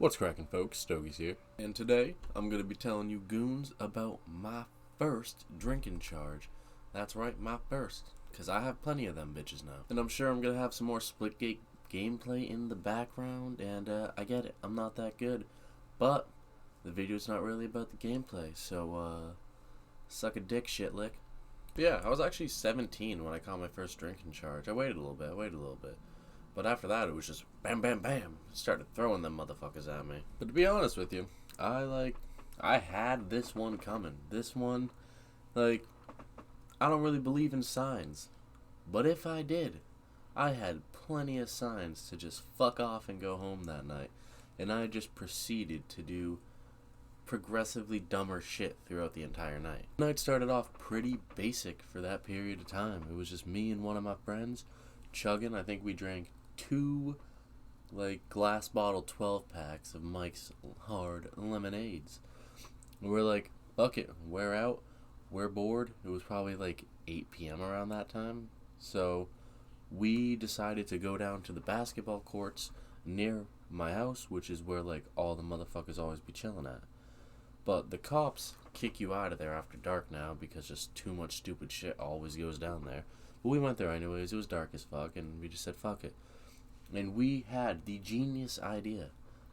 What's cracking, folks? Stogies here, and today I'm going to be telling you goons about my first drinking charge. That's right, my first, because I have plenty of them bitches now. And I'm sure I'm going to have some more Splitgate gameplay in the background, and I get it, I'm not that good, but the video's not really about the gameplay, so suck a dick, shitlick. But yeah, I was actually 17 when I caught my first drinking charge. I waited a little bit. But after that, it was just bam, bam, bam. Started throwing them motherfuckers at me. But to be honest with you, I had this one coming. This one, I don't really believe in signs. But if I did, I had plenty of signs to just fuck off and go home that night. And I just proceeded to do progressively dumber shit throughout the entire night. The night started off pretty basic for that period of time. It was just me and one of my friends chugging. I think we drank 2 glass bottle 12 packs of Mike's hard lemonades. We're like, fuck it, we're out, we're bored. It was probably 8 p.m. around that time. So we decided to go down to the basketball courts near my house, which is where all the motherfuckers always be chilling at. But the cops kick you out of there after dark now because just too much stupid shit always goes down there. But we went there anyways. It was dark as fuck, and we just said fuck it. And we had the genius idea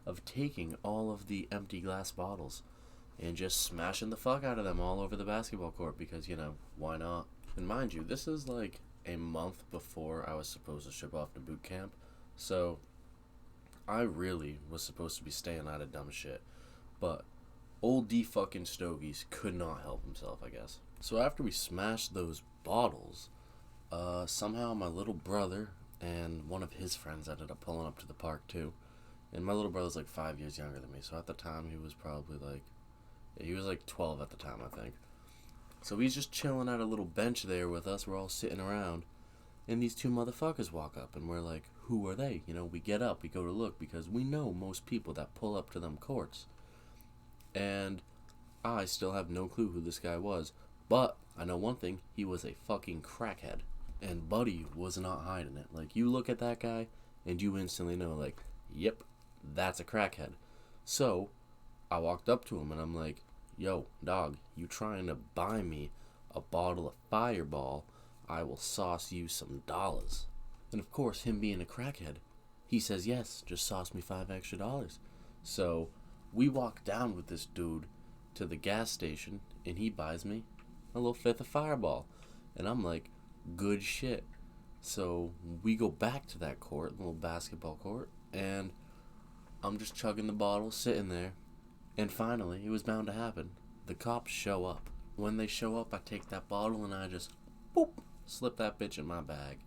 of taking all of the empty glass bottles and just smashing the fuck out of them all over the basketball court because, why not? And mind you, this is a month before I was supposed to ship off to boot camp. So I really was supposed to be staying out of dumb shit. But old D fucking Stogies could not help himself, I guess. So after we smashed those bottles, somehow my little brother and one of his friends ended up pulling up to the park too. And my little brother's 5 years younger than me, so at the time he was probably he was 12 at the time, I think. So he's just chilling at a little bench there with us. We're all sitting around, and these 2 motherfuckers walk up, and we're like, who are they? We get up, we go to look, because we know most people that pull up to them courts. And I still have no clue who this guy was, but I know one thing, he was a fucking crackhead. And Buddy was not hiding it. You look at that guy, and you instantly know, yep, that's a crackhead. So, I walked up to him, and I'm like, yo, dog, you trying to buy me a bottle of Fireball, I will sauce you some dollars. And of course, him being a crackhead, he says, yes, just sauce me $5 extra. So, we walk down with this dude to the gas station, and he buys me a little 5th of Fireball. And I'm like, good shit. So we go back to that court, the little basketball court, and I'm just chugging the bottle, sitting there, and finally, it was bound to happen. The cops show up. When they show up, I take that bottle and I just, boop, slip that bitch in my bag.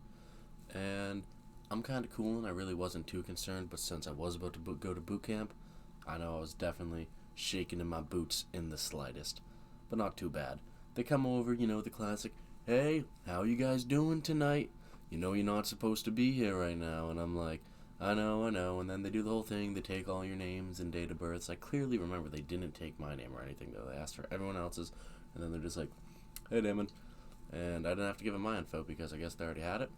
And I'm kind of cool, and I really wasn't too concerned, but since I was about to go to boot camp, I know I was definitely shaking in my boots in the slightest, but not too bad. They come over, the classic, hey, how you guys doing tonight? You're not supposed to be here right now. And I'm like, I know. And then they do the whole thing. They take all your names and date of births. I clearly remember they didn't take my name or anything, though. They asked for everyone else's. And then they're just like, hey, Damon. And I didn't have to give him my info because I guess they already had it.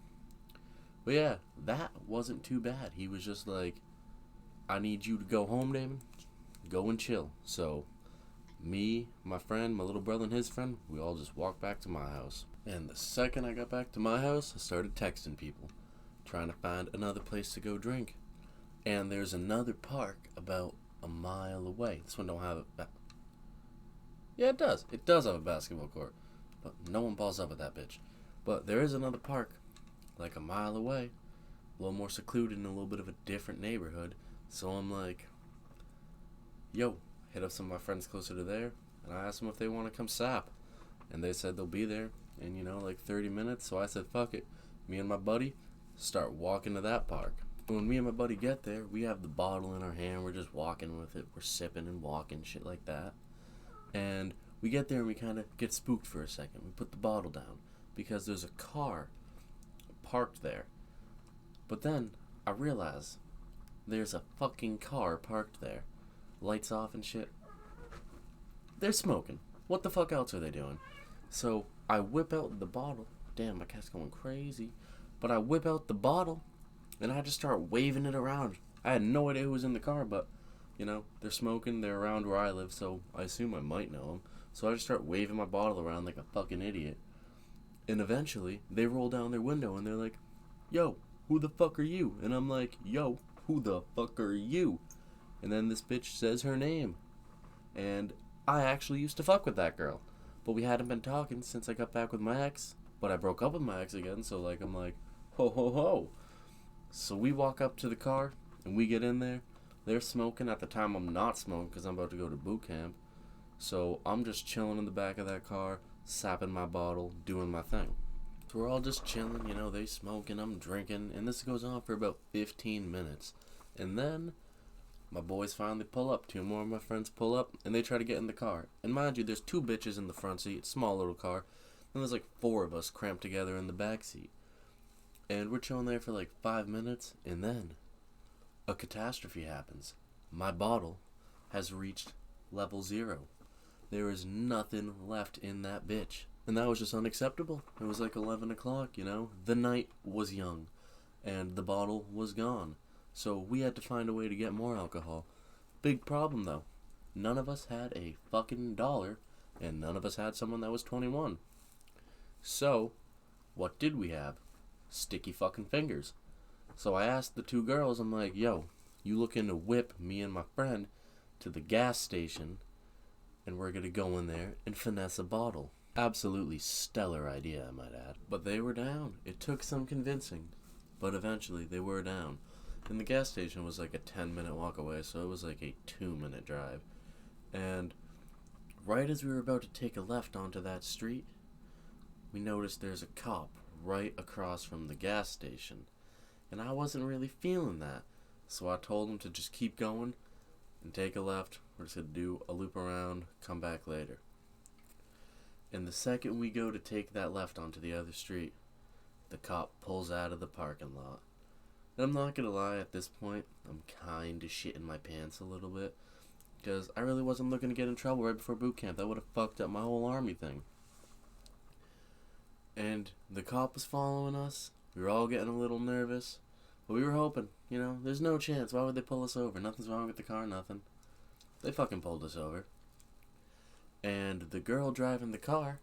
But yeah, that wasn't too bad. He was just like, I need you to go home, Damon. Go and chill. So me, my friend, my little brother, and his friend, we all just walked back to my house. And the second I got back to my house, I started texting people, trying to find another place to go drink. And there's another park about a mile away. This one don't have yeah, it does. It does have a basketball court, but no one balls up at that bitch. But there is another park, a mile away, a little more secluded in a little bit of a different neighborhood. So I'm like, yo, hit up some of my friends closer to there, and I asked them if they want to come sap, and they said they'll be there in 30 minutes. So I said fuck it, me and my buddy start walking to that park. When me and my buddy get there, we have the bottle in our hand, we're just walking with it, we're sipping and walking, shit like that. And we get there and we kind of get spooked for a second. We put the bottle down because there's a car parked there. But then I realize there's a fucking car parked there, lights off and shit. They're smoking. What the fuck else are they doing? So I whip out the bottle. Damn, my cat's going crazy. But I whip out the bottle and I just start waving it around. I had no idea who was in the car, but You know, they're smoking, they're around where I live, so I assume I might know them. So I just start waving my bottle around like a fucking idiot. And eventually, they roll down their window and they're like, yo, who the fuck are you? And I'm like, yo, who the fuck are you? And then this bitch says her name. And I actually used to fuck with that girl. But we hadn't been talking since I got back with my ex. But I broke up with my ex again, so like I'm like, ho ho ho. So we walk up to the car and we get in there. They're smoking. At the time I'm not smoking because I'm about to go to boot camp. So I'm just chilling in the back of that car, sapping my bottle, doing my thing. So we're all just chilling, you know, they smoking, I'm drinking, and this goes on for about 15 minutes. And then my boys finally pull up. 2 more of my friends pull up, and they try to get in the car. And mind you, there's 2 bitches in the front seat, small little car, and there's like 4 of us cramped together in the back seat. And we're chilling there for like 5 minutes, and then a catastrophe happens. My bottle has reached level 0. There is nothing left in that bitch. And that was just unacceptable. It was like 11 o'clock, you know? The night was young, and the bottle was gone. So we had to find a way to get more alcohol. Big problem, though. None of us had a fucking dollar, and none of us had someone that was 21. So, what did we have? Sticky fucking fingers. So I asked the 2 girls, I'm like, yo, you looking to whip me and my friend to the gas station, and we're gonna go in there and finesse a bottle. Absolutely stellar idea, I might add. But they were down. It took some convincing, but eventually they were down. And the gas station was like a 10-minute walk away, so it was like a 2-minute drive. And right as we were about to take a left onto that street, we noticed there's a cop right across from the gas station. And I wasn't really feeling that, so I told him to just keep going and take a left. We're just going to do a loop around, come back later. And the second we go to take that left onto the other street, the cop pulls out of the parking lot. And I'm not gonna lie, at this point, I'm kinda shitting my pants a little bit. Because I really wasn't looking to get in trouble right before boot camp. That would have fucked up my whole army thing. And the cop was following us. We were all getting a little nervous. But we were hoping, you know, there's no chance. Why would they pull us over? Nothing's wrong with the car, nothing. They fucking pulled us over. And the girl driving the car,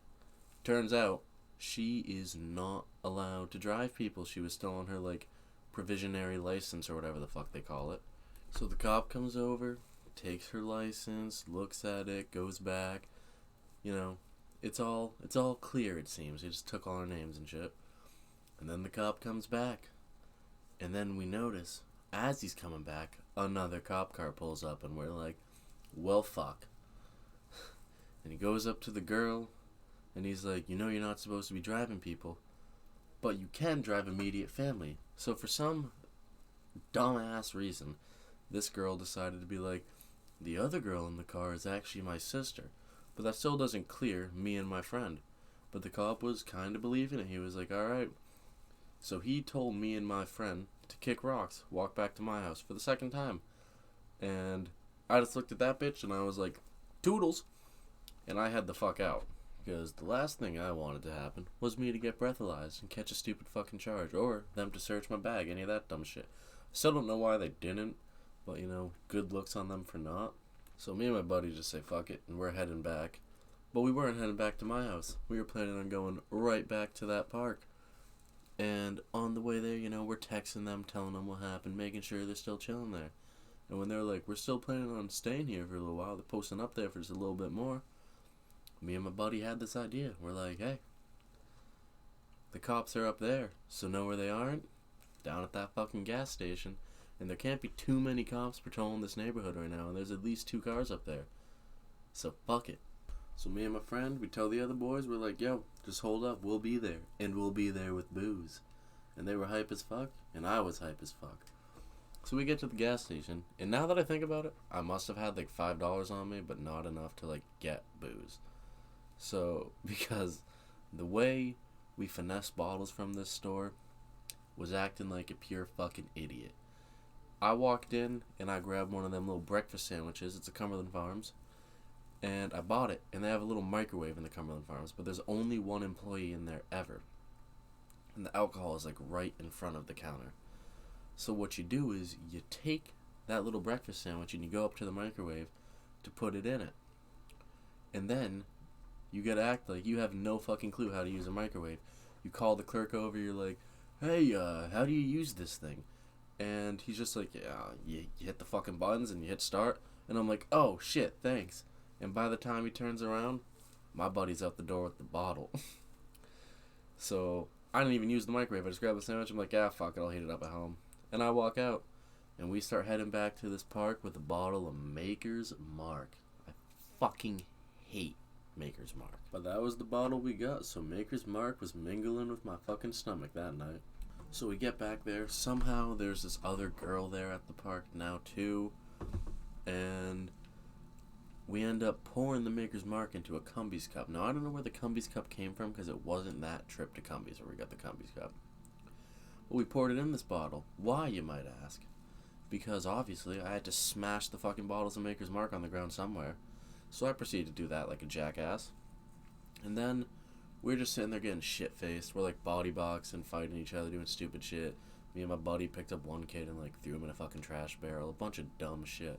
turns out, she is not allowed to drive people. She was still on her, like, provisionary license or whatever the fuck they call it. So the cop comes over, takes her license, looks at it, goes back. You know, it's all clear, it seems. He just took all our names and shit. And then the cop comes back. And then we notice, as he's coming back, another cop car pulls up, and we're like, well, fuck. And he goes up to the girl, and he's like, you know you're not supposed to be driving people, but you can drive immediate family. So for some dumbass reason, this girl decided to be like, the other girl in the car is actually my sister. But that still doesn't clear me and my friend. But the cop was kind of believing it. He was like, alright. So he told me and my friend to kick rocks, walk back to my house for the second time. And I just looked at that bitch and I was like, toodles. And I had the fuck out. Because the last thing I wanted to happen was me to get breathalyzed and catch a stupid fucking charge. Or them to search my bag, any of that dumb shit. I still don't know why they didn't. But, you know, good looks on them for not. So me and my buddy just say fuck it and we're heading back. But we weren't heading back to my house. We were planning on going right back to that park. And on the way there, you know, we're texting them, telling them what happened, making sure they're still chilling there. And when they're like, we're still planning on staying here for a little while, they're posting up there for just a little bit more. Me and my buddy had this idea. We're like, hey, the cops are up there, so know where they aren't? Down at that fucking gas station. And there can't be too many cops patrolling this neighborhood right now, and there's at least 2 cars up there. So fuck it. So me and my friend, we tell the other boys, we're like, yo, just hold up, we'll be there. And we'll be there with booze. And they were hype as fuck, and I was hype as fuck. So we get to the gas station, and now that I think about it, I must have had like $5 on me, but not enough to like get booze. So, because the way we finessed bottles from this store was acting like a pure fucking idiot. I walked in, and I grabbed one of them little breakfast sandwiches, it's a Cumberland Farms, and I bought it, and they have a little microwave in the Cumberland Farms, but there's only one employee in there ever. And the alcohol is like right in front of the counter. So what you do is you take that little breakfast sandwich and you go up to the microwave to put it in it. And then you gotta act like you have no fucking clue how to use a microwave. You call the clerk over, you're like, hey, how do you use this thing? And he's just like, yeah, you hit the fucking buttons and you hit start. And I'm like, oh shit, thanks. And by the time he turns around, my buddy's out the door with the bottle. So I didn't even use the microwave. I just grabbed the sandwich. I'm like, yeah, fuck it, I'll heat it up at home. And I walk out, and we start heading back to this park with a bottle of Maker's Mark. I fucking hate Maker's Mark. But that was the bottle we got, so Maker's Mark was mingling with my fucking stomach that night. So we get back there. Somehow there's this other girl there at the park now too. And we end up pouring the Maker's Mark into a Cumbies cup. Now, I don't know where the Cumbies cup came from because it wasn't that trip to Cumbies where we got the Cumbies cup. But we poured it in this bottle. Why, you might ask? Because, obviously, I had to smash the fucking bottles of Maker's Mark on the ground somewhere. So I proceeded to do that like a jackass. And then we're just sitting there getting shit-faced. We're like body boxing, fighting each other, doing stupid shit. Me and my buddy picked up one kid and like threw him in a fucking trash barrel. A bunch of dumb shit.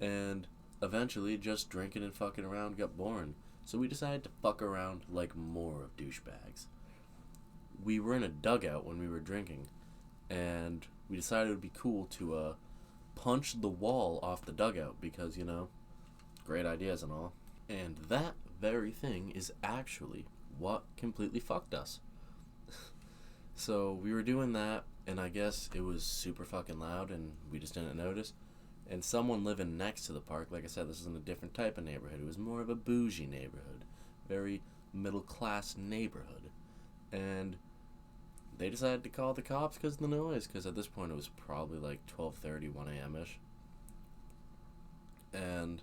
And eventually, just drinking and fucking around got boring. So we decided to fuck around like more of douchebags. We were in a dugout when we were drinking. And we decided it would be cool to punch the wall off the dugout. Because, you know, great ideas and all. And that very thing is actually what completely fucked us. So we were doing that, and I guess it was super fucking loud, and we just didn't notice. And someone living next to the park, like I said, this is in a different type of neighborhood. It was more of a bougie neighborhood, very middle-class neighborhood. And they decided to call the cops because of the noise, because at this point it was probably like 12:30, 1 a.m.-ish. And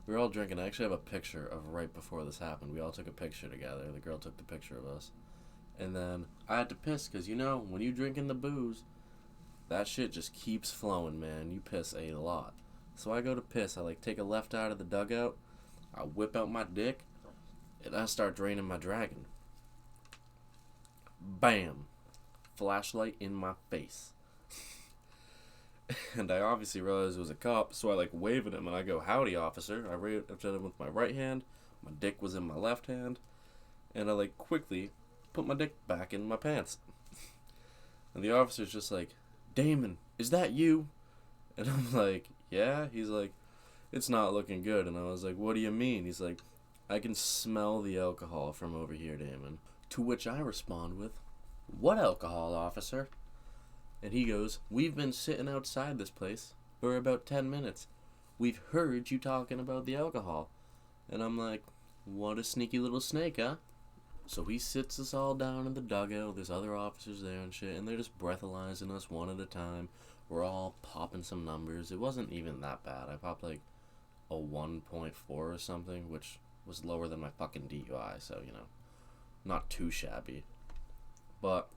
we were all drinking. I actually have a picture of right before this happened. We all took a picture together. The girl took the picture of us. And then I had to piss because, you know, when you drinking the booze, that shit just keeps flowing, man. You piss a lot. So I go to piss. I, like, take a left out of the dugout. I whip out my dick. And I start draining my dragon. Bam. Flashlight in my face. And I obviously realized it was a cop, so I, like, wave at him, and I go, howdy, officer. I waved at him with my right hand. My dick was in my left hand. And I, like, quickly put my dick back in my pants. And the officer's just like, Damon, is that you? And I'm like, yeah. He's like, it's not looking good. And I was like, what do you mean? He's like, I can smell the alcohol from over here, Damon. To which I respond with, what alcohol, officer? And he goes, we've been sitting outside this place for about 10 minutes. We've heard you talking about the alcohol. And I'm like, what a sneaky little snake, huh? So he sits us all down in the dugout. There's other officers there and shit, and they're just breathalyzing us one at a time. We're all popping some numbers. It wasn't even that bad. I popped like a 1.4 or something, which was lower than my fucking DUI, so, you know, not too shabby. But,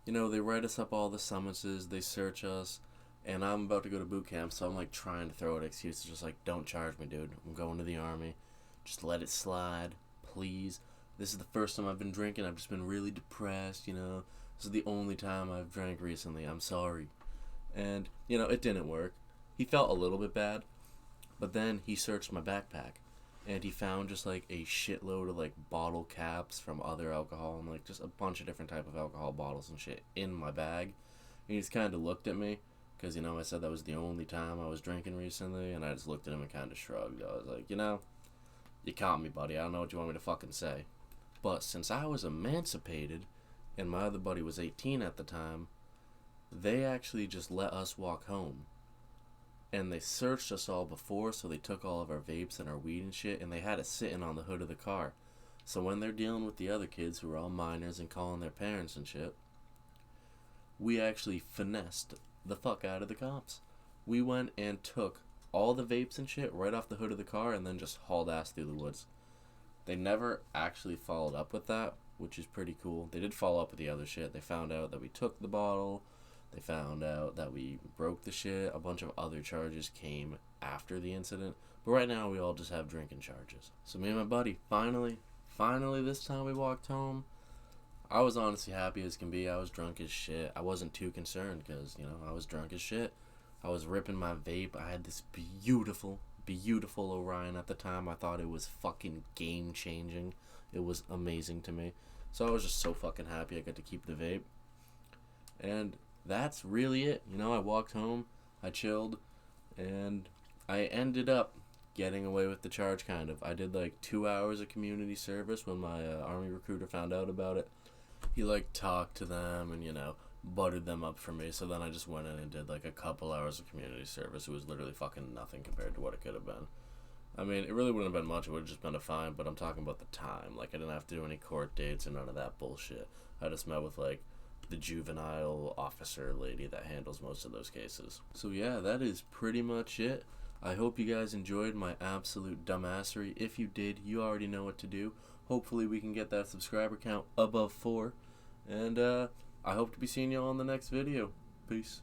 you know, they write us up all the summonses, they search us, and I'm about to go to boot camp, so I'm like trying to throw out excuses, just like, don't charge me, dude. I'm going to the army. Just let it slide, please. This is the first time I've been drinking. I've just been really depressed, you know. This is the only time I've drank recently. I'm sorry. And, you know, it didn't work. He felt a little bit bad, but then he searched my backpack, and he found just, like, a shitload of, like, bottle caps from other alcohol, and, like, just a bunch of different type of alcohol bottles and shit in my bag. And he just kind of looked at me, because, you know, I said that was the only time I was drinking recently, and I just looked at him and kind of shrugged. I was like, you know, you caught me, buddy. I don't know what you want me to fucking say. But since I was emancipated, and my other buddy was 18 at the time, they actually just let us walk home. And they searched us all before, so they took all of our vapes and our weed and shit, and they had it sitting on the hood of the car. So when they're dealing with the other kids who were all minors and calling their parents and shit, we actually finessed the fuck out of the cops. We went and took all the vapes and shit right off the hood of the car and then just hauled ass through the woods. They never actually followed up with that, which is pretty cool. They did follow up with the other shit. They found out that we took the bottle. They found out that we broke the shit. A bunch of other charges came after the incident. But right now we all just have drinking charges. So me and my buddy, finally this time we walked home. I was honestly happy as can be. I was drunk as shit. I wasn't too concerned because, you know, I was drunk as shit. I was ripping my vape. I had this beautiful Orion at the time. I thought it was fucking game changing. It was amazing to me. So I was just so fucking happy I got to keep the vape. And that's really it. You know, I walked home, I chilled, and I ended up getting away with the charge, kind of. I did like 2 hours of community service when my army recruiter found out about it. He like talked to them and, you know, buttered them up for me. So then I just went in and did like a couple hours of community service. It was literally fucking nothing compared to what it could have been. I mean, it really wouldn't have been much. It would have just been a fine, but I'm talking about the time. Like, I didn't have to do any court dates or none of that bullshit. I just met with, like, the juvenile officer lady that handles most of those cases. So, yeah, that is pretty much it. I hope you guys enjoyed my absolute dumbassery. If you did, you already know what to do. Hopefully we can get that subscriber count above 4. And, I hope to be seeing y'all in the next video. Peace.